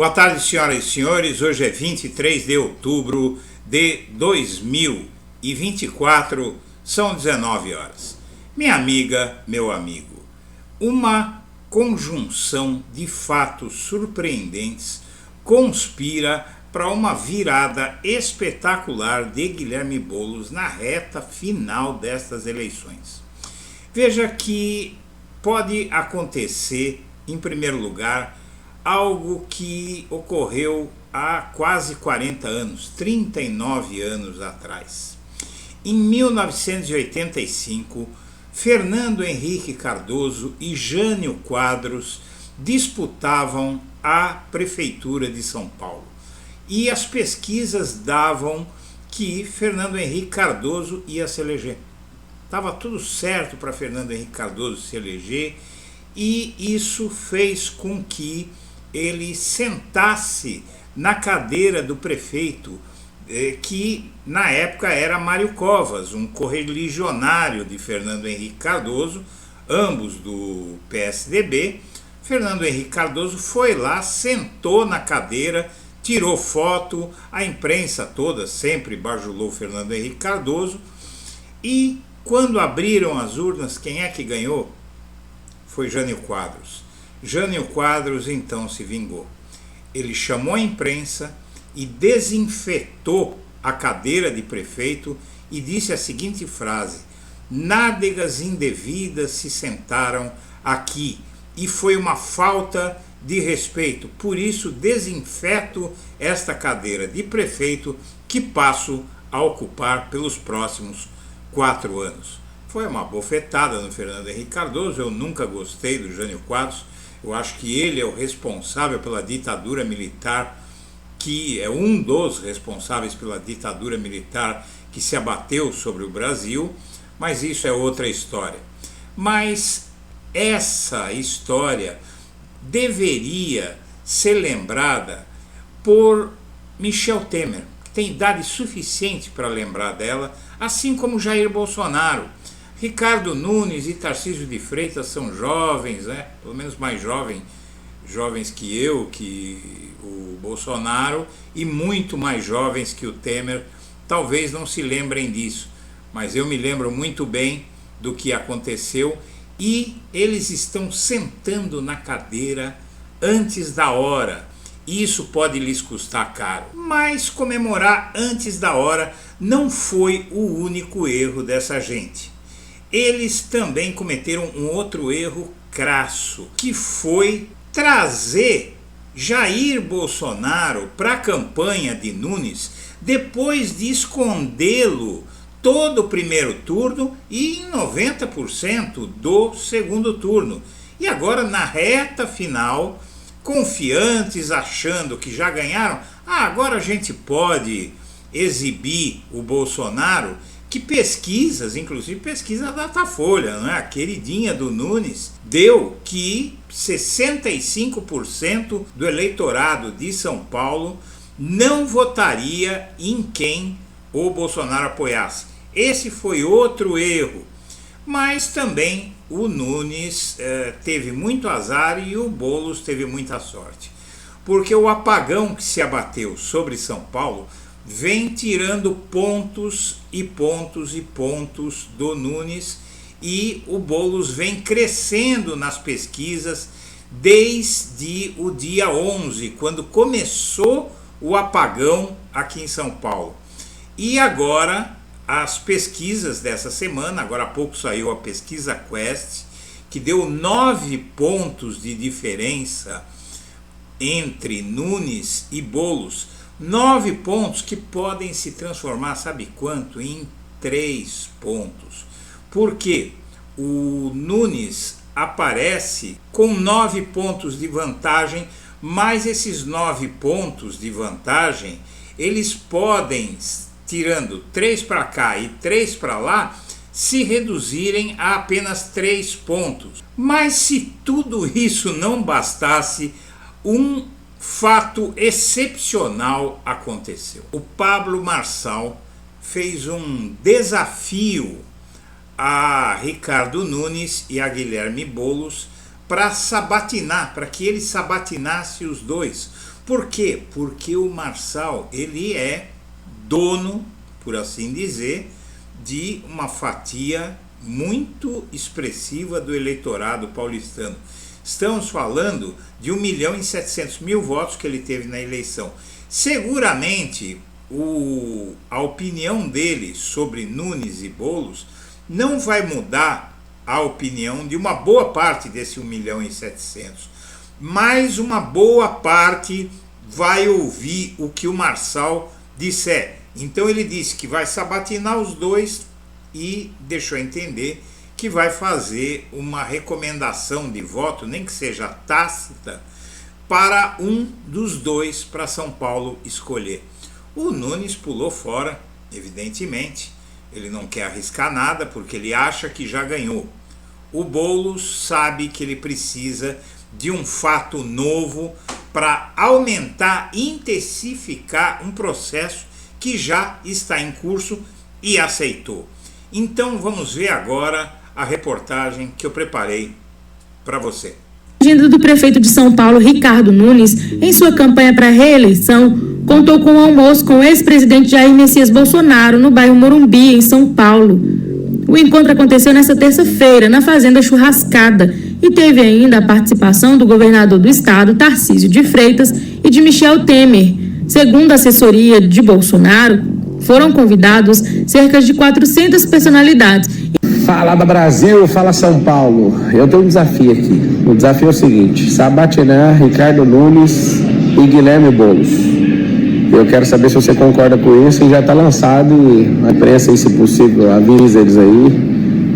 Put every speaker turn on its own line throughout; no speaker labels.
Boa tarde, senhoras e senhores. Hoje é 23 de outubro de 2024, são 19 horas. Minha amiga, meu amigo, uma conjunção de fatos surpreendentes conspira para uma virada espetacular de Guilherme Boulos na reta final destas eleições. Veja que pode acontecer, em primeiro lugar, algo que ocorreu há quase 40 anos, 39 anos atrás. Em 1985, Fernando Henrique Cardoso e Jânio Quadros disputavam a prefeitura de São Paulo. E as pesquisas davam que Fernando Henrique Cardoso ia se eleger. Estava tudo certo para Fernando Henrique Cardoso se eleger, e isso fez com que ele sentasse na cadeira do prefeito, que na época era Mário Covas, um correligionário de Fernando Henrique Cardoso, ambos do PSDB. Fernando Henrique Cardoso foi lá, sentou na cadeira, tirou foto, a imprensa toda sempre bajulou Fernando Henrique Cardoso, e quando abriram as urnas, quem é que ganhou? Foi Jânio Quadros. Jânio Quadros então se vingou. Ele chamou a imprensa e desinfetou a cadeira de prefeito e disse a seguinte frase: nádegas indevidas se sentaram aqui e foi uma falta de respeito, por isso desinfeto esta cadeira de prefeito que passo a ocupar pelos próximos 4 anos. Foi uma bofetada no Fernando Henrique Cardoso. Eu nunca gostei do Jânio Quadros. Eu acho que ele é o responsável pela ditadura militar, que é um dos responsáveis pela ditadura militar que se abateu sobre o Brasil, mas isso é outra história. Mas essa história deveria ser lembrada por Michel Temer, que tem idade suficiente para lembrar dela, assim como Jair Bolsonaro. Ricardo Nunes e Tarcísio de Freitas são jovens, pelo menos mais jovens que eu, que o Bolsonaro, e muito mais jovens que o Temer. Talvez não se lembrem disso, mas eu me lembro muito bem do que aconteceu, e eles estão sentando na cadeira antes da hora. Isso pode lhes custar caro, mas comemorar antes da hora não foi o único erro dessa gente. Eles também cometeram um outro erro crasso, que foi trazer Jair Bolsonaro para a campanha de Nunes depois de escondê-lo todo o primeiro turno e em 90% do segundo turno. E agora, na reta final, confiantes, achando que já ganharam, agora a gente pode exibir o Bolsonaro, que pesquisas, inclusive pesquisa da Datafolha, a queridinha do Nunes, deu que 65% do eleitorado de São Paulo não votaria em quem o Bolsonaro apoiasse. Esse foi outro erro, mas também o Nunes teve muito azar e o Boulos teve muita sorte, porque o apagão que se abateu sobre São Paulo vem tirando pontos e pontos e pontos do Nunes, e o Boulos vem crescendo nas pesquisas desde o dia 11, quando começou o apagão aqui em São Paulo. E agora as pesquisas dessa semana, agora há pouco saiu a pesquisa Quest, que deu 9 pontos de diferença entre Nunes e Boulos. 9 pontos que podem se transformar, sabe quanto? Em 3 pontos. Porque o Nunes aparece com 9 pontos de vantagem, mas esses 9 pontos de vantagem, eles podem, tirando 3 para cá e 3 para lá, se reduzirem a apenas 3 pontos. Mas se tudo isso não bastasse, um fato excepcional aconteceu. O Pablo Marçal fez um desafio a Ricardo Nunes e a Guilherme Boulos para sabatinar, para que ele sabatinasse os dois, Por quê? Porque o Marçal, ele é dono, por assim dizer, de uma fatia muito expressiva do eleitorado paulistano. Estamos falando de 1.700.000 votos que ele teve na eleição. Seguramente a opinião dele sobre Nunes e Boulos não vai mudar a opinião de uma boa parte desse 1.700.000, mas uma boa parte vai ouvir o que o Marçal disser. Então ele disse que vai sabatinar os dois e deixou entender que vai fazer uma recomendação de voto, nem que seja tácita, para um dos dois para São Paulo escolher. O Nunes pulou fora, evidentemente, ele não quer arriscar nada porque ele acha que já ganhou. O Boulos sabe que ele precisa de um fato novo para aumentar, intensificar um processo que já está em curso e aceitou. Então vamos ver agora a reportagem que eu preparei para você.
Agenda do prefeito de São Paulo, Ricardo Nunes, em sua campanha para a reeleição, contou com um almoço com o ex-presidente Jair Messias Bolsonaro no bairro Morumbi, em São Paulo. O encontro aconteceu nesta terça-feira, na Fazenda Churrascada, e teve ainda a participação do governador do estado, Tarcísio de Freitas, e de Michel Temer. Segundo a assessoria de Bolsonaro, foram convidados cerca de 400 personalidades.
Fala da Brasil, fala São Paulo. Eu tenho um desafio aqui. O desafio é o seguinte: sabatinar Ricardo Nunes e Guilherme Boulos. Eu quero saber se você concorda com isso e já está lançado. E a imprensa, se possível, avisa eles aí,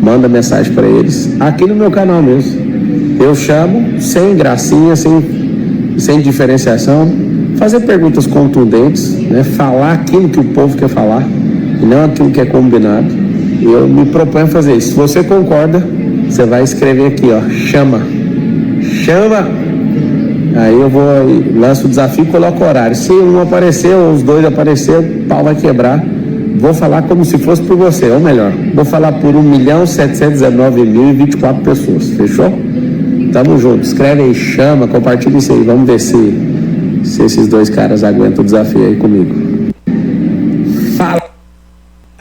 manda mensagem para eles. Aqui no meu canal mesmo. Eu chamo, sem gracinha, sem diferenciação, fazer perguntas contundentes, né? Falar aquilo que o povo quer falar e não aquilo que é combinado. Eu me proponho a fazer isso. Se você concorda, você vai escrever aqui, ó, chama. Aí eu lanço o desafio e coloco o horário. Se um aparecer ou os dois aparecer, o pau vai quebrar. Vou falar como se fosse por você, ou melhor, vou falar por 1.719.024 pessoas. Fechou? Tamo junto. Escreve aí, chama, compartilha isso aí. Vamos ver se esses dois caras aguentam o desafio aí comigo. Fala.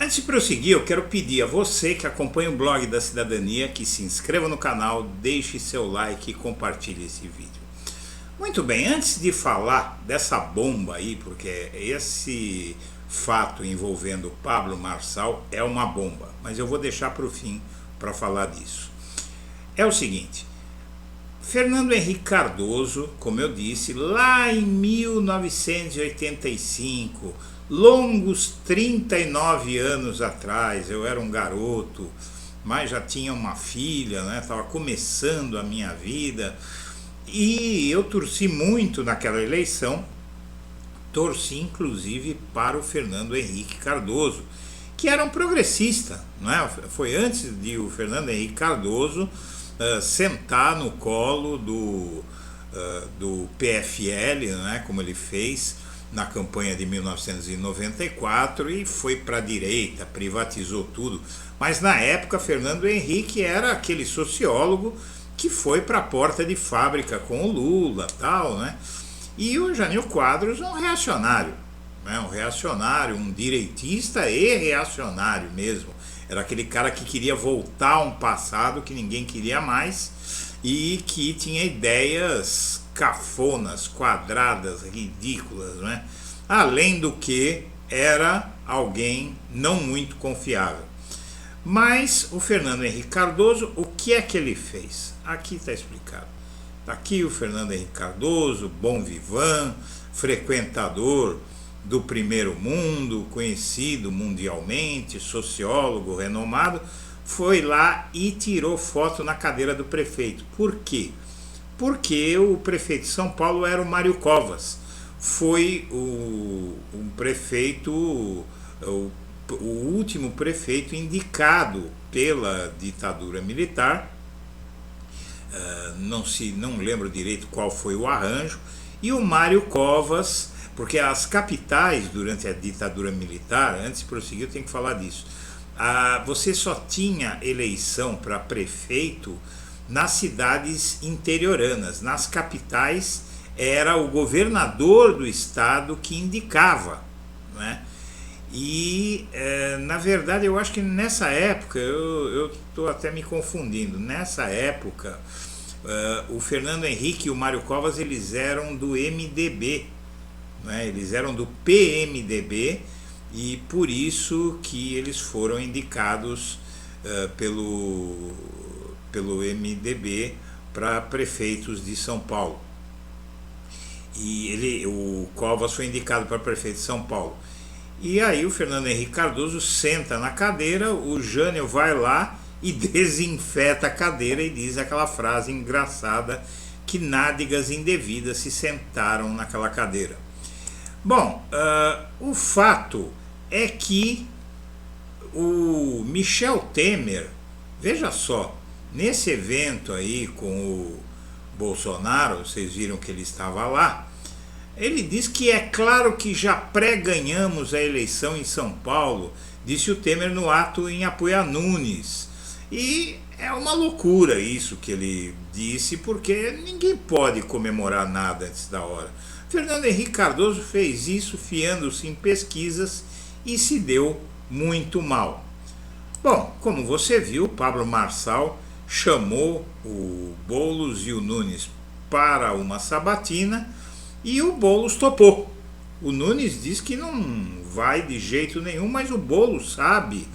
Antes de prosseguir, eu quero pedir a você que acompanha o blog da Cidadania que se inscreva no canal, deixe seu like e compartilhe esse vídeo. Muito bem, antes de falar dessa bomba aí, porque esse fato envolvendo Pablo Marçal é uma bomba, mas eu vou deixar para o fim para falar disso. É o seguinte: Fernando Henrique Cardoso, como eu disse, lá em 1985, longos 39 anos atrás, eu era um garoto, mas já tinha uma filha, né? Estava começando a minha vida, e eu torci muito naquela eleição, torci inclusive para o Fernando Henrique Cardoso, que era um progressista, não é? Foi antes de o Fernando Henrique Cardoso sentar no colo do PFL, né? Como ele fez na campanha de 1994, e foi para a direita, privatizou tudo. Mas na época Fernando Henrique era aquele sociólogo que foi para a porta de fábrica com o Lula, tal, né? E o Jânio Quadros é um reacionário, né? Um reacionário, um direitista e reacionário mesmo. Era aquele cara que queria voltar a um passado que ninguém queria mais e que tinha ideias cafonas, quadradas, ridículas, né? Além do que era alguém não muito confiável. Mas o Fernando Henrique Cardoso, o que é que ele fez? Aqui está explicado. Está aqui o Fernando Henrique Cardoso, bom vivant, frequentador do primeiro mundo, conhecido mundialmente, sociólogo renomado, foi lá e tirou foto na cadeira do prefeito. Por quê? Porque o prefeito de São Paulo era o Mário Covas, foi o último prefeito indicado pela ditadura militar. Não lembro direito qual foi o arranjo, e o Mário Covas, porque as capitais durante a ditadura militar, antes de prosseguir eu tenho que falar disso, você só tinha eleição para prefeito nas cidades interioranas. Nas capitais era o governador do estado que indicava, né? E na verdade eu acho que nessa época, eu estou até me confundindo, nessa época o Fernando Henrique e o Mário Covas, eles eram do MDB, né? Eles eram do PMDB, e por isso que eles foram indicados pelo MDB para prefeitos de São Paulo. E o Covas foi indicado para prefeito de São Paulo. E aí o Fernando Henrique Cardoso senta na cadeira, o Jânio vai lá e desinfeta a cadeira e diz aquela frase engraçada que nádegas indevidas se sentaram naquela cadeira. Bom, o fato é que o Michel Temer, veja só, nesse evento aí com o Bolsonaro, vocês viram que ele estava lá, ele diz que é claro que já pré-ganhamos a eleição em São Paulo, disse o Temer no ato em apoio a Nunes. E é uma loucura isso que ele disse, porque ninguém pode comemorar nada antes da hora. Fernando Henrique Cardoso fez isso fiando-se em pesquisas e se deu muito mal. Bom, como você viu, Pablo Marçal chamou o Boulos e o Nunes para uma sabatina e o Boulos topou. O Nunes diz que não vai de jeito nenhum, mas o Boulos sabe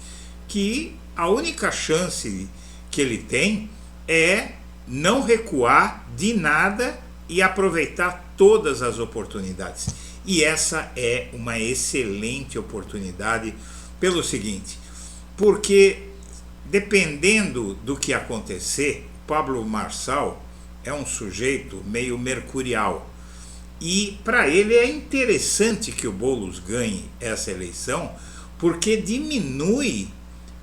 que a única chance que ele tem é não recuar de nada e aproveitar todas as oportunidades. E essa é uma excelente oportunidade pelo seguinte, porque dependendo do que acontecer, Pablo Marçal é um sujeito meio mercurial. E para ele é interessante que o Boulos ganhe essa eleição, porque diminui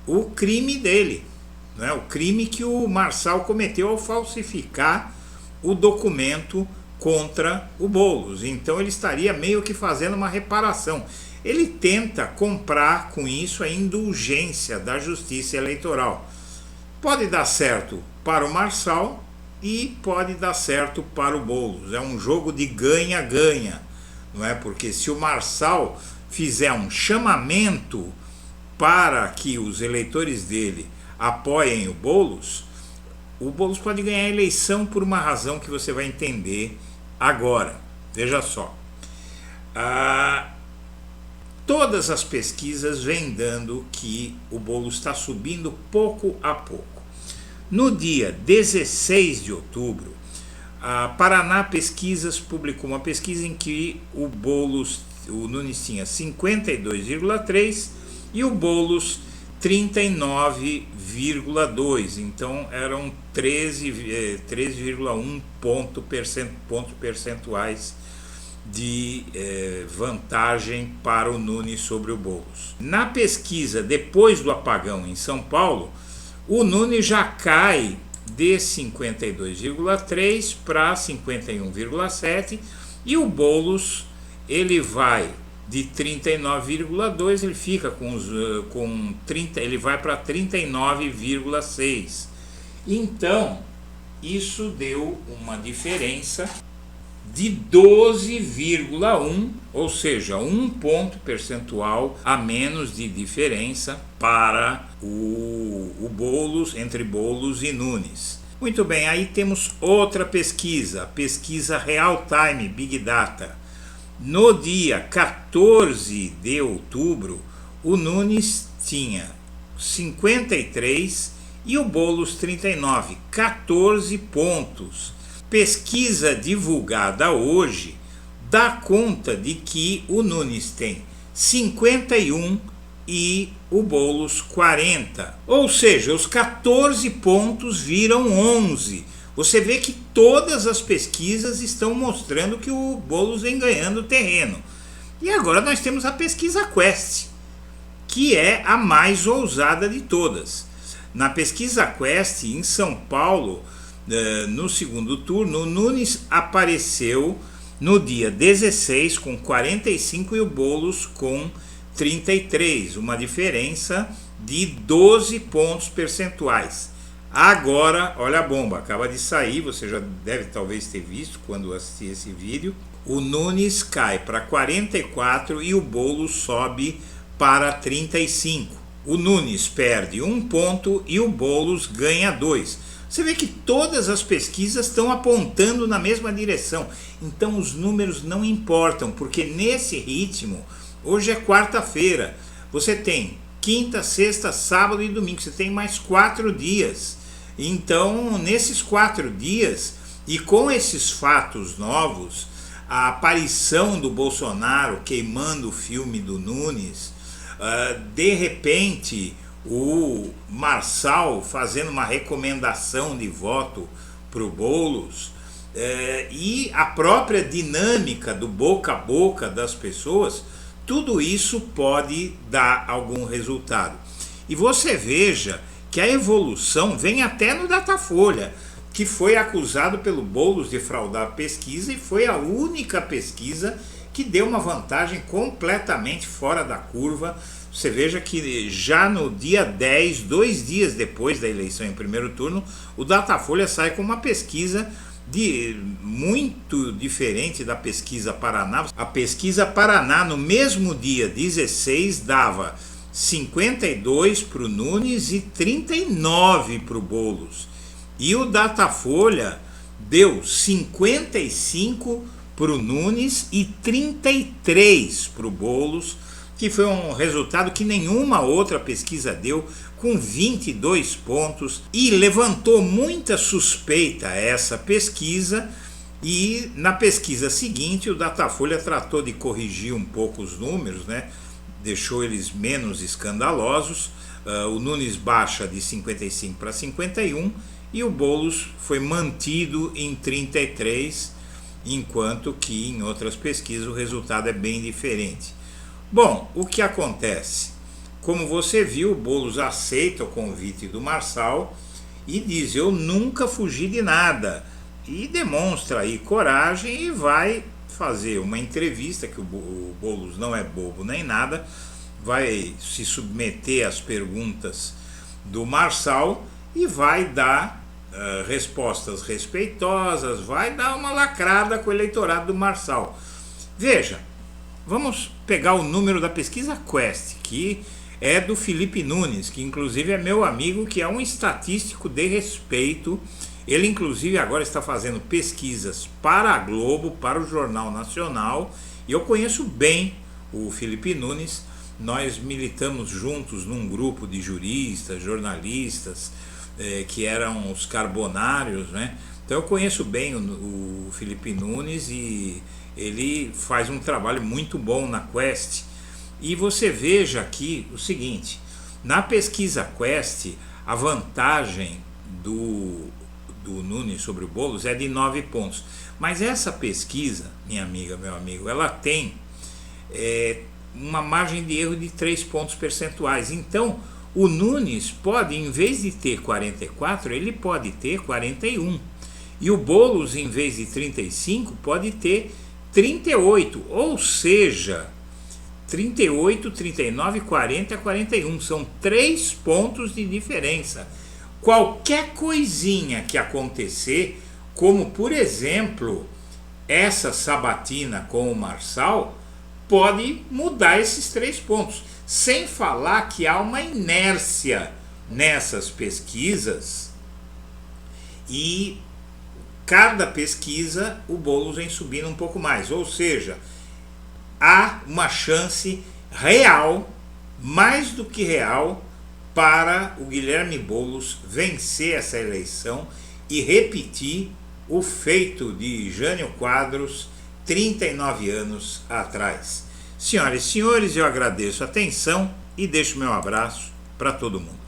o crime dele, né? O crime que o Marçal cometeu ao falsificar o documento contra o Boulos. Então ele estaria meio que fazendo uma reparação. Ele tenta comprar com isso a indulgência da justiça eleitoral. Pode dar certo para o Marçal e pode dar certo para o Boulos. É um jogo de ganha-ganha, não é? Porque se o Marçal fizer um chamamento para que os eleitores dele apoiem o Boulos pode ganhar a eleição por uma razão que você vai entender agora. Veja só. Todas as pesquisas vêm dando que o Boulos está subindo pouco a pouco. No dia 16 de outubro, a Paraná Pesquisas publicou uma pesquisa em que o Nunes tinha 52,3% e o Boulos 39,2%. Então eram 13,1 pontos percentuais de vantagem para o Nunes sobre o Boulos. Na pesquisa depois do apagão em São Paulo, o Nunes já cai de 52,3 para 51,7 e o Boulos ele vai de 39,2, ele fica com 30, ele vai para 39,6. Então, isso deu uma diferença de 12,1, ou seja, 1 ponto percentual a menos de diferença para o Boulos, entre Boulos e Nunes. Muito bem, aí temos outra pesquisa, pesquisa Real Time Big Data. No dia 14 de outubro, o Nunes tinha 53 e o Boulos 39, 14 pontos. Pesquisa divulgada hoje dá conta de que o Nunes tem 51 e o Boulos 40. Ou seja, os 14 pontos viram 11. Você vê que todas as pesquisas estão mostrando que o Boulos vem ganhando terreno. E agora nós temos a pesquisa Quest, que é a mais ousada de todas. Na pesquisa Quest, em São Paulo, no segundo turno, o Nunes apareceu no dia 16 com 45 e o Boulos com 33, uma diferença de 12 pontos percentuais. Agora, olha a bomba, acaba de sair, você já deve talvez ter visto quando assistir esse vídeo. O Nunes cai para 44 e o Boulos sobe para 35. O Nunes perde 1 ponto e o Boulos ganha 2. Você vê que todas as pesquisas estão apontando na mesma direção. Então os números não importam, porque nesse ritmo, hoje é quarta-feira, você tem quinta, sexta, sábado e domingo, você tem mais 4 dias. Então, nesses 4 dias, e com esses fatos novos, a aparição do Bolsonaro queimando o filme do Nunes, de repente o Marçal fazendo uma recomendação de voto para o Boulos, e a própria dinâmica do boca a boca das pessoas, tudo isso pode dar algum resultado. E você veja que a evolução vem até no Datafolha, que foi acusado pelo Boulos de fraudar a pesquisa e foi a única pesquisa que deu uma vantagem completamente fora da curva. Você veja que já no dia 10, 2 dias depois da eleição em primeiro turno, o Datafolha sai com uma pesquisa muito diferente da pesquisa Paraná. A pesquisa Paraná, no mesmo dia 16, dava 52 para o Nunes e 39 para o Boulos. E o Datafolha deu 55 para o Nunes e 33 para o Boulos, que foi um resultado que nenhuma outra pesquisa deu, com 22 pontos, e levantou muita suspeita essa pesquisa. E na pesquisa seguinte o Datafolha tratou de corrigir um pouco os números, né? Deixou eles menos escandalosos. O Nunes baixa de 55 para 51 e o Boulos foi mantido em 33, enquanto que em outras pesquisas o resultado é bem diferente. Bom, o que acontece? Como você viu, o Boulos aceita o convite do Marçal e diz: eu nunca fugi de nada, e demonstra aí coragem e vai fazer uma entrevista, que o Boulos não é bobo nem nada, vai se submeter às perguntas do Marçal e vai dar respostas respeitosas, vai dar uma lacrada com o eleitorado do Marçal. Veja, vamos pegar o número da pesquisa Quest, que é do Felipe Nunes, que inclusive é meu amigo, que é um estatístico de respeito. Ele inclusive agora está fazendo pesquisas para a Globo, para o Jornal Nacional, e eu conheço bem o Felipe Nunes. Nós militamos juntos num grupo de juristas, jornalistas, que eram os carbonários, né? Então eu conheço bem o Felipe Nunes e ele faz um trabalho muito bom na Quest. E você veja aqui o seguinte: na pesquisa Quest, a vantagem do Nunes sobre o Boulos é de 9 pontos. Mas essa pesquisa, minha amiga, meu amigo, ela tem uma margem de erro de 3 pontos percentuais. Então, o Nunes pode, em vez de ter 44, ele pode ter 41. E o Boulos, em vez de 35, pode ter 38. Ou seja, 38, 39, 40, 41. São 3 pontos de diferença. Qualquer coisinha que acontecer, como por exemplo essa sabatina com o Marçal, pode mudar esses 3 pontos. Sem falar que há uma inércia nessas pesquisas e cada pesquisa o Boulos vem subindo um pouco mais. Ou seja, há uma chance real, mais do que real, para o Guilherme Boulos vencer essa eleição e repetir o feito de Jânio Quadros 39 anos atrás. Senhoras e senhores, eu agradeço a atenção e deixo meu abraço para todo mundo.